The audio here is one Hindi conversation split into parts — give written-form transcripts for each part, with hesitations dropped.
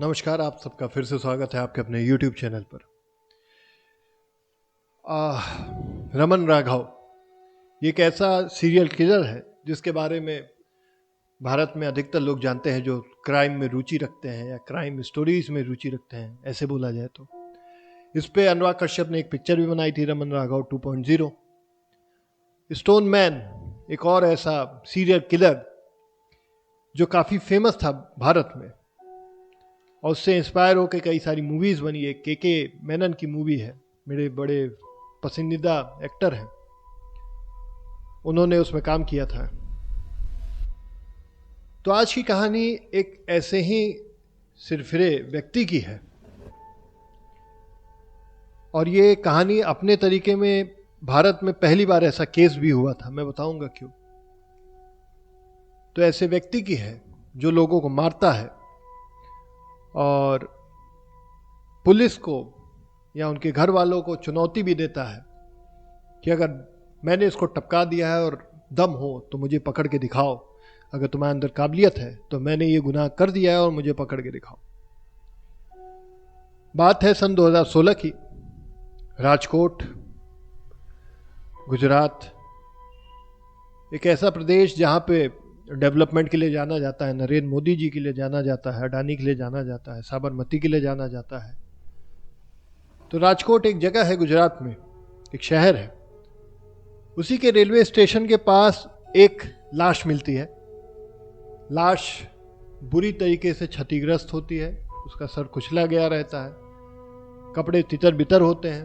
नमस्कार, आप सबका फिर से स्वागत है आपके अपने YouTube चैनल पर। रमन राघव ये एक ऐसा सीरियल किलर है जिसके बारे में भारत में अधिकतर लोग जानते हैं जो क्राइम में रुचि रखते हैं या क्राइम स्टोरीज में रुचि रखते हैं, ऐसे बोला जाए तो। इस पे अनुराग कश्यप ने एक पिक्चर भी बनाई थी, रमन राघव 2.0। स्टोन मैन एक और ऐसा सीरियल किलर जो काफ़ी फेमस था भारत में और उससे इंस्पायर होकर कई सारी मूवीज़ बनी। एक के मेनन की मूवी है, मेरे बड़े पसंदीदा एक्टर हैं, उन्होंने उसमें काम किया था। तो आज की कहानी एक ऐसे ही सिरफिरे व्यक्ति की है और ये कहानी अपने तरीके में भारत में पहली बार ऐसा केस भी हुआ था, मैं बताऊंगा क्यों। तो ऐसे व्यक्ति की है जो लोगों को मारता है और पुलिस को या उनके घर वालों को चुनौती भी देता है कि अगर मैंने इसको टपका दिया है और दम हो तो मुझे पकड़ के दिखाओ, अगर तुम्हारे अंदर काबिलियत है तो मैंने ये गुनाह कर दिया है और मुझे पकड़ के दिखाओ। बात है सन 2016 की, राजकोट, गुजरात, एक ऐसा प्रदेश जहाँ पे डेवलपमेंट के लिए जाना जाता है, नरेंद्र मोदी जी के लिए जाना जाता है, अडानी के लिए जाना जाता है, साबरमती के लिए जाना जाता है। तो राजकोट एक जगह है गुजरात में, एक शहर है, उसी के रेलवे स्टेशन के पास एक लाश मिलती है। लाश बुरी तरीके से क्षतिग्रस्त होती है, उसका सर कुचला गया रहता है, कपड़े तितर बितर होते हैं,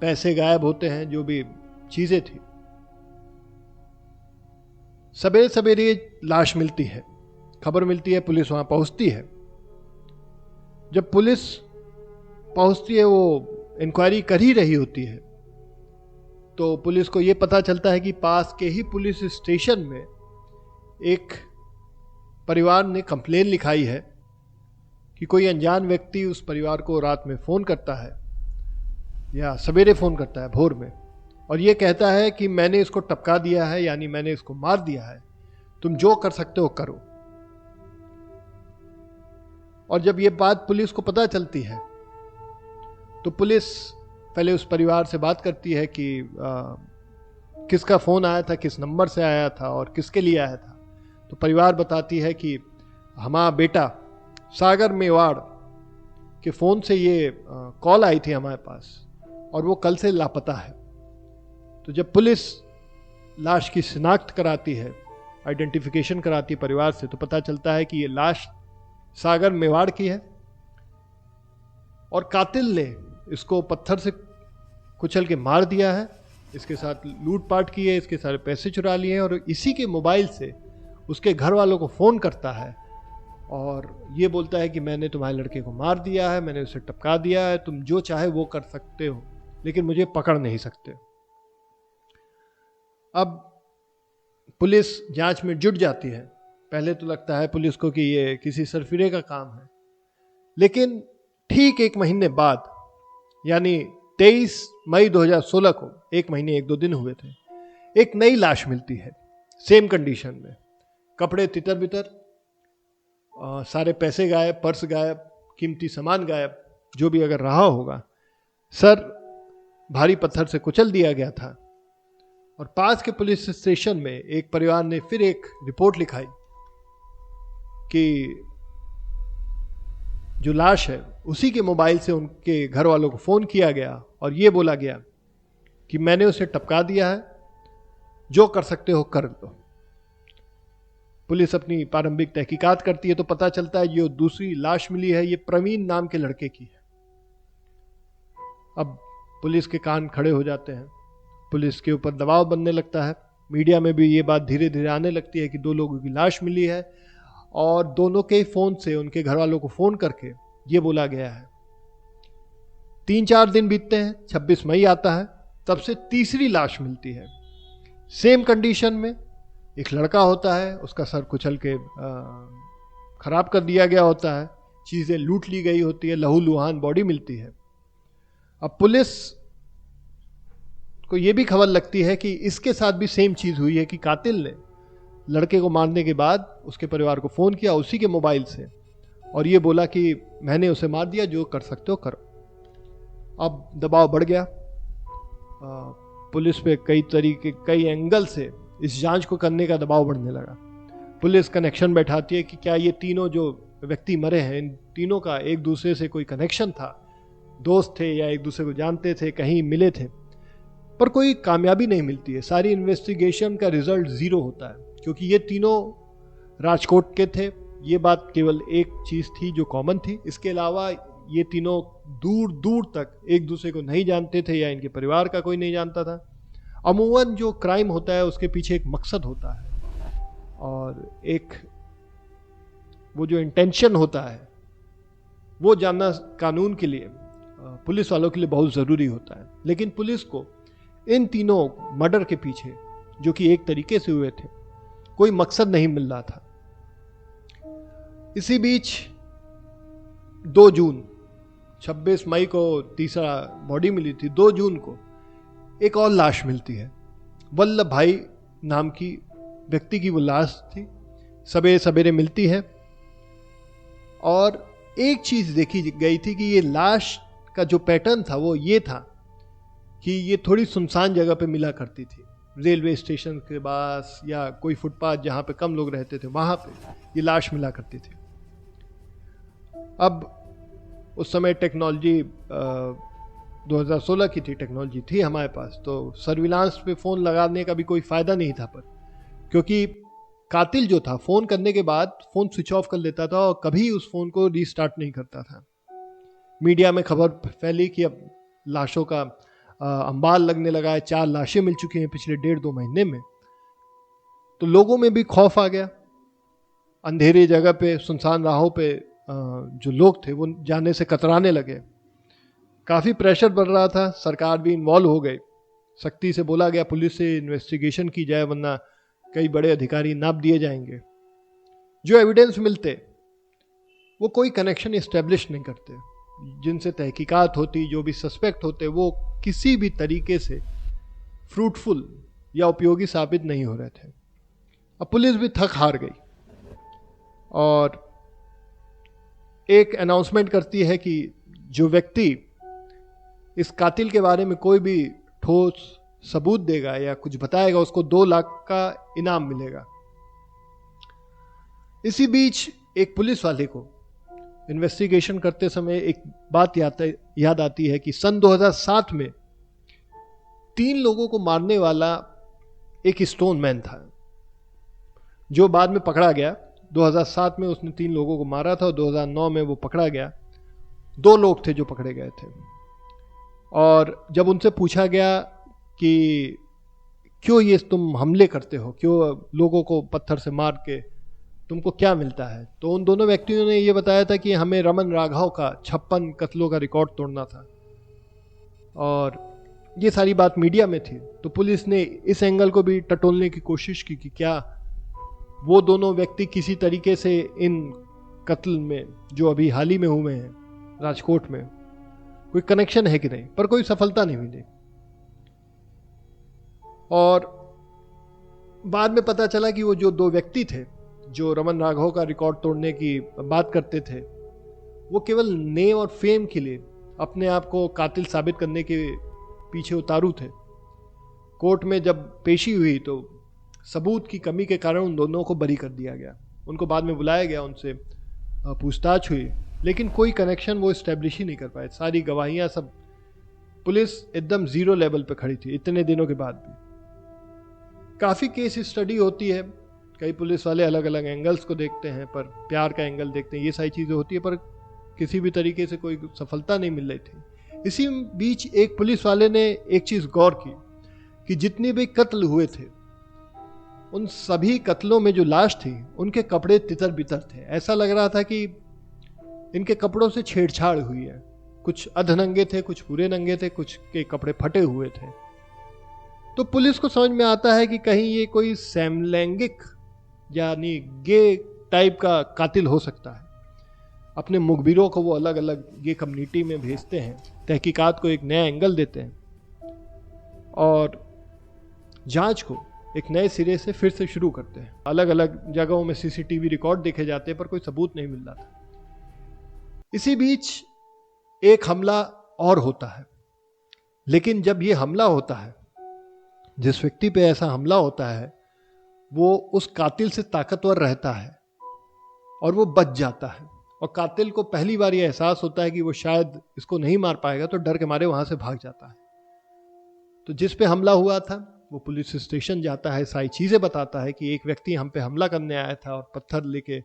पैसे गायब होते हैं, जो भी चीज़ें थी। सवेरे सवेरे लाश मिलती है, खबर मिलती है, पुलिस वहां पहुंचती है। जब पुलिस पहुंचती है, वो इंक्वायरी कर ही रही होती है, तो पुलिस को यह पता चलता है कि पास के ही पुलिस स्टेशन में एक परिवार ने कंप्लेन लिखाई है कि कोई अनजान व्यक्ति उस परिवार को रात में फ़ोन करता है या सवेरे फ़ोन करता है भोर में, और ये कहता है कि मैंने इसको टपका दिया है, यानी मैंने इसको मार दिया है, तुम जो कर सकते हो करो। और जब ये बात पुलिस को पता चलती है तो पुलिस पहले उस परिवार से बात करती है कि किसका फ़ोन आया था, किस नंबर से आया था और किसके लिए आया था। तो परिवार बताती है कि हमारा बेटा सागर मेवाड़ के फ़ोन से ये कॉल आई थी हमारे पास और वो कल से लापता है। तो जब पुलिस लाश की शिनाख्त कराती है, आइडेंटिफिकेशन कराती है परिवार से, तो पता चलता है कि ये लाश सागर मेवाड़ की है और कातिल ने इसको पत्थर से कुचल के मार दिया है, इसके साथ लूटपाट की है, इसके सारे पैसे चुरा लिए हैं और इसी के मोबाइल से उसके घर वालों को फ़ोन करता है और ये बोलता है कि मैंने तुम्हारे लड़के को मार दिया है, मैंने उसे टपका दिया है, तुम जो चाहे वो कर सकते हो लेकिन मुझे पकड़ नहीं सकते। अब पुलिस जांच में जुट जाती है। पहले तो लगता है पुलिस को कि ये किसी सरफिरे का काम है, लेकिन ठीक एक महीने बाद, यानी 23 मई 2016 को, एक महीने 1-2 दिन हुए थे, एक नई लाश मिलती है सेम कंडीशन में, कपड़े तितर बितर, सारे पैसे गायब, पर्स गायब, कीमती सामान गायब, जो भी अगर रहा होगा, सर भारी पत्थर से कुचल दिया गया था। और पास के पुलिस स्टेशन में एक परिवार ने फिर एक रिपोर्ट लिखाई कि जो लाश है उसी के मोबाइल से उनके घर वालों को फ़ोन किया गया और ये बोला गया कि मैंने उसे टपका दिया है, जो कर सकते हो कर लो। पुलिस अपनी प्रारंभिक तहकीकात करती है तो पता चलता है जो दूसरी लाश मिली है ये प्रवीण नाम के लड़के की है। अब पुलिस के कान खड़े हो जाते हैं, पुलिस के ऊपर दबाव बनने लगता है, मीडिया में भी ये बात धीरे धीरे आने लगती है कि 2 लोगों की लाश मिली है और दोनों के फ़ोन से उनके घर वालों को फ़ोन करके ये बोला गया है। 3-4 दिन बीतते हैं, 26 मई आता है, तब से तीसरी लाश मिलती है सेम कंडीशन में। एक लड़का होता है, उसका सर कुचल के खराब कर दिया गया होता है, चीज़ें लूट ली गई होती है, लहूलुहान बॉडी मिलती है। अब पुलिस को ये भी खबर लगती है कि इसके साथ भी सेम चीज़ हुई है कि कातिल ने लड़के को मारने के बाद उसके परिवार को फ़ोन किया उसी के मोबाइल से और ये बोला कि मैंने उसे मार दिया, जो कर सकते हो करो। अब दबाव बढ़ गया, पुलिस पे कई एंगल से इस जांच को करने का दबाव बढ़ने लगा। पुलिस कनेक्शन बैठाती है कि क्या ये तीनों जो व्यक्ति मरे हैं, इन तीनों का एक दूसरे से कोई कनेक्शन था, दोस्त थे या एक दूसरे को जानते थे, कहीं मिले थे। पर कोई कामयाबी नहीं मिलती है। सारी इन्वेस्टिगेशन का रिजल्ट जीरो होता है, क्योंकि ये तीनों राजकोट के थे। ये बात केवल एक चीज़ थी जो कॉमन थी। इसके अलावा ये तीनों दूर दूर तक एक दूसरे को नहीं जानते थे या इनके परिवार का कोई नहीं जानता था। अमूमन जो क्राइम होता है उसके पीछे एक मकसद होता है, और एक वो जो इंटेंशन होता है वो जानना कानून के लिए, पुलिस वालों के लिए बहुत ज़रूरी होता है। लेकिन पुलिस को इन तीनों मर्डर के पीछे, जो कि एक तरीके से हुए थे, कोई मकसद नहीं मिल रहा था। इसी बीच 2 जून, 26 मई को तीसरा बॉडी मिली थी, 2 जून को एक और लाश मिलती है। वल्लभ भाई नाम की व्यक्ति की वो लाश थी, सवेरे सवेरे मिलती है। और एक चीज़ देखी गई थी कि ये लाश का जो पैटर्न था वो ये था कि ये थोड़ी सुनसान जगह पे मिला करती थी, रेलवे स्टेशन के पास या कोई फुटपाथ जहाँ पे कम लोग रहते थे, वहाँ पे ये लाश मिला करती थी। अब उस समय टेक्नोलॉजी 2016 की थी, टेक्नोलॉजी थी हमारे पास, तो सर्विलांस पे फ़ोन लगाने का भी कोई फ़ायदा नहीं था। पर क्योंकि कातिल जो था फ़ोन करने के बाद फ़ोन स्विच ऑफ कर लेता था और कभी उस फ़ोन को रीस्टार्ट नहीं करता था। मीडिया में खबर फैली कि अब लाशों का अंबाल लगने लगा है, 4 लाशें मिल चुकी हैं पिछले 1.5-2 महीने में। तो लोगों में भी खौफ आ गया। अंधेरे जगह पे, सुनसान राहों पे जो लोग थे वो जाने से कतराने लगे। काफ़ी प्रेशर बढ़ रहा था, सरकार भी इन्वॉल्व हो गई। सख्ती से बोला गया पुलिस से इन्वेस्टिगेशन की जाए, वरना कई बड़े अधिकारी नाप दिए जाएंगे। जो एविडेंस मिलते वो कोई कनेक्शन इस्टेब्लिश नहीं करते, जिनसे तहकीकात होती, जो भी सस्पेक्ट होते वो किसी भी तरीके से फ्रूटफुल या उपयोगी साबित नहीं हो रहे थे। अब पुलिस भी थक हार गई और एक अनाउंसमेंट करती है कि जो व्यक्ति इस कातिल के बारे में कोई भी ठोस सबूत देगा या कुछ बताएगा, उसको 2 लाख का इनाम मिलेगा। इसी बीच एक पुलिस वाले को इन्वेस्टिगेशन करते समय एक बात याद आती है कि सन 2007 में 3 लोगों को मारने वाला एक स्टोन मैन था, जो बाद में पकड़ा गया। 2007 में उसने 3 लोगों को मारा था और 2009 में वो पकड़ा गया। 2 लोग थे जो पकड़े गए थे। और जब उनसे पूछा गया कि क्यों ये तुम हमले करते हो, क्यों लोगों को पत्थर से मार के, तुमको क्या मिलता है, तो उन दोनों व्यक्तियों ने ये बताया था कि हमें रमन राघव का 56 कत्लों का रिकॉर्ड तोड़ना था। और ये सारी बात मीडिया में थी, तो पुलिस ने इस एंगल को भी टटोलने की कोशिश की कि क्या वो दोनों व्यक्ति किसी तरीके से इन कत्ल में जो अभी हाल ही में हुए हैं राजकोट में, कोई कनेक्शन है कि नहीं। पर कोई सफलता नहीं मिली। और बाद में पता चला कि वो जो 2 व्यक्ति थे जो रमन राघव का रिकॉर्ड तोड़ने की बात करते थे, वो केवल नेम और फेम के लिए अपने आप को कातिल साबित करने के पीछे उतारू थे। कोर्ट में जब पेशी हुई तो सबूत की कमी के कारण उन दोनों को बरी कर दिया गया। उनको बाद में बुलाया गया, उनसे पूछताछ हुई, लेकिन कोई कनेक्शन वो इस्टेब्लिश ही नहीं कर पाए। सारी गवाहियाँ सब, पुलिस एकदम 0 लेवल पे खड़ी थी इतने दिनों के बाद भी। काफ़ी केस स्टडी होती है, कई पुलिस वाले अलग अलग एंगल्स को देखते हैं, पर प्यार का एंगल देखते हैं, ये सारी चीज़ें होती है, पर किसी भी तरीके से कोई सफलता नहीं मिल रही थी। इसी बीच एक पुलिस वाले ने एक चीज़ गौर की कि जितने भी कत्ल हुए थे उन सभी कत्लों में जो लाश थी उनके कपड़े तितर बितर थे। ऐसा लग रहा था कि इनके कपड़ों से छेड़छाड़ हुई है। कुछ अधनंगे थे, कुछ पूरे नंगे थे, कुछ के कपड़े फटे हुए थे। तो पुलिस को समझ में आता है कि कहीं ये कोई समलैंगिक यानी गे टाइप का कातिल हो सकता है। अपने मुखबिरों को वो अलग अलग गे कम्युनिटी में भेजते हैं, तहकीकात को एक नया एंगल देते हैं और जांच को एक नए सिरे से फिर से शुरू करते हैं। अलग अलग जगहों में सीसीटीवी रिकॉर्ड देखे जाते हैं, पर कोई सबूत नहीं मिल रहा था। इसी बीच एक हमला और होता है, लेकिन जब ये हमला होता है, जिस व्यक्ति पे ऐसा हमला होता है वो उस कातिल से ताकतवर रहता है और वो बच जाता है। और कातिल को पहली बार ये एहसास होता है कि वो शायद इसको नहीं मार पाएगा, तो डर के मारे वहां से भाग जाता है। तो जिस पे हमला हुआ था वो पुलिस स्टेशन जाता है, सारी चीजें बताता है कि एक व्यक्ति हम पे हमला करने आया था और पत्थर लेके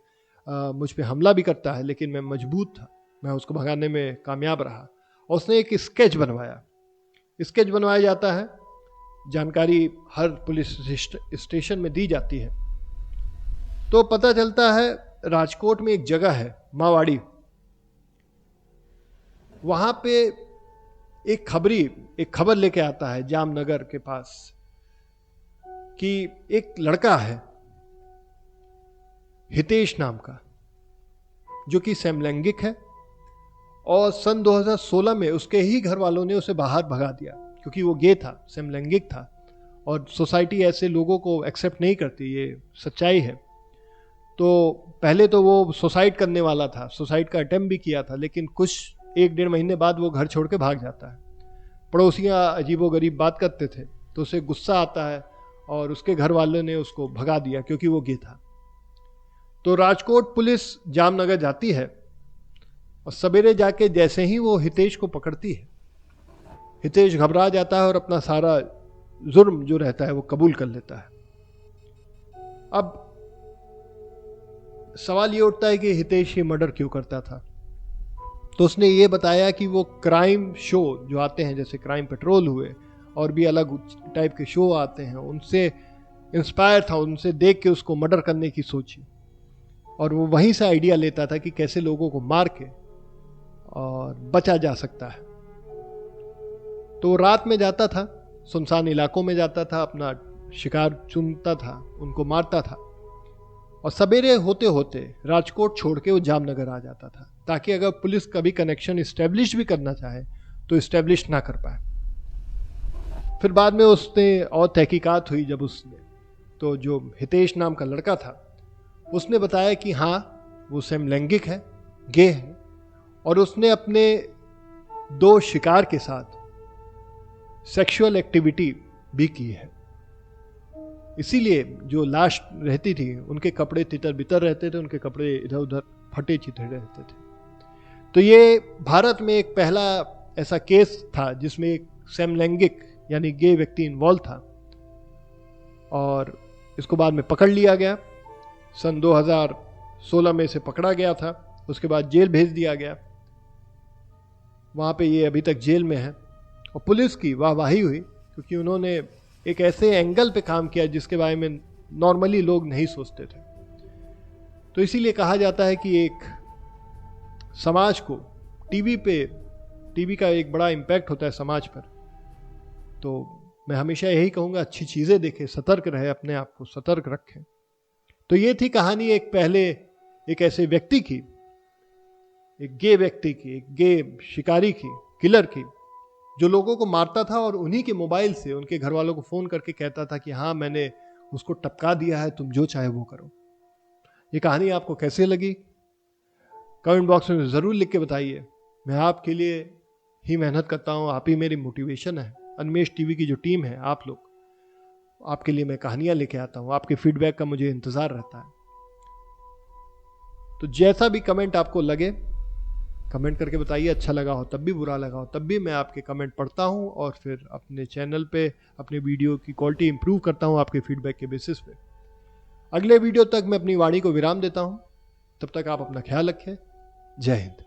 मुझ पे हमला भी करता है, लेकिन मैं मजबूत था, मैं उसको भगाने में कामयाब रहा। और उसने एक स्केच बनवाया। स्केच बनवाया जाता है, जानकारी हर पुलिस स्टेशन में दी जाती है। तो पता चलता है राजकोट में एक जगह है मावाड़ी, वहां पे एक खबर लेके आता है जामनगर के पास कि एक लड़का है हितेश नाम का, जो कि समलैंगिक है, और सन 2016 में उसके ही घर वालों ने उसे बाहर भगा दिया क्योंकि वो गे था, समलैंगिक था, और सोसाइटी ऐसे लोगों को एक्सेप्ट नहीं करती, ये सच्चाई है। तो पहले तो वो सुसाइड करने वाला था, सुसाइड का अटेम्प्ट भी किया था, लेकिन कुछ 1-1.5 महीने बाद वो घर छोड़ के भाग जाता है। पड़ोसियाँ अजीबोगरीब बात करते थे तो उसे गुस्सा आता है और उसके घर वालों ने उसको भगा दिया क्योंकि वो गे था। तो राजकोट पुलिस जामनगर जाती है और सवेरे जाके जैसे ही वो हितेश को पकड़ती है, हितेश घबरा जाता है और अपना सारा जुर्म जो रहता है वो कबूल कर लेता है। अब सवाल ये उठता है कि हितेश ये मर्डर क्यों करता था। तो उसने ये बताया कि वो क्राइम शो जो आते हैं, जैसे क्राइम पेट्रोल हुए और भी अलग टाइप के शो आते हैं, उनसे इंस्पायर था, उनसे देख के उसको मर्डर करने की सोची, और वो वहीं से आइडिया लेता था कि कैसे लोगों को मार के और बचा जा सकता है। तो रात में जाता था, सुनसान इलाकों में जाता था, अपना शिकार चुनता था, उनको मारता था, और सवेरे होते होते राजकोट छोड़ के वो जामनगर आ जाता था, ताकि अगर पुलिस कभी कनेक्शन इस्टेब्लिश भी करना चाहे तो इस्टेब्लिश ना कर पाए। फिर बाद में उसने और तहकीकात हुई जब उसने, तो जो हितेश नाम का लड़का था उसने बताया कि हाँ वो समलैंगिक है, गे है, और उसने अपने 2 शिकार के साथ सेक्सुअल एक्टिविटी भी की है। इसीलिए जो लाश रहती थी उनके कपड़े तितर बितर रहते थे, उनके कपड़े इधर उधर फटे चिथड़े रहते थे। तो ये भारत में एक पहला ऐसा केस था जिसमें एक समलैंगिक यानी गे व्यक्ति इन्वॉल्व था, और इसको बाद में पकड़ लिया गया। सन 2016 में इसे पकड़ा गया था, उसके बाद जेल भेज दिया गया। वहाँ पे ये अभी तक जेल में है, और पुलिस की वाहवाही हुई क्योंकि उन्होंने एक ऐसे एंगल पे काम किया जिसके बारे में नॉर्मली लोग नहीं सोचते थे। तो इसीलिए कहा जाता है कि एक समाज को टीवी का एक बड़ा इम्पैक्ट होता है समाज पर। तो मैं हमेशा यही कहूँगा, अच्छी चीज़ें देखें, सतर्क रहे, अपने आप को सतर्क रखें। तो ये थी कहानी एक ऐसे व्यक्ति की, एक गे व्यक्ति की, एक गे शिकारी की, किलर की, जो लोगों को मारता था और उन्हीं के मोबाइल से उनके घर वालों को फोन करके कहता था कि हाँ मैंने उसको टपका दिया है, तुम जो चाहे वो करो। ये कहानी आपको कैसे लगी कमेंट बॉक्स में ज़रूर लिख के बताइए। मैं आपके लिए ही मेहनत करता हूँ, आप ही मेरी मोटिवेशन है। अनमेश टीवी की जो टीम है, आप लोग, आपके लिए मैं कहानियां लेके आता हूँ, आपके फीडबैक का मुझे इंतज़ार रहता है। तो जैसा भी कमेंट आपको लगे कमेंट करके बताइए, अच्छा लगा हो तब भी, बुरा लगा हो तब भी, मैं आपके कमेंट पढ़ता हूँ और फिर अपने चैनल पे अपने वीडियो की क्वालिटी इंप्रूव करता हूँ आपके फीडबैक के बेसिस पे। अगले वीडियो तक मैं अपनी वाणी को विराम देता हूँ, तब तक आप अपना ख्याल रखें। जय हिंद।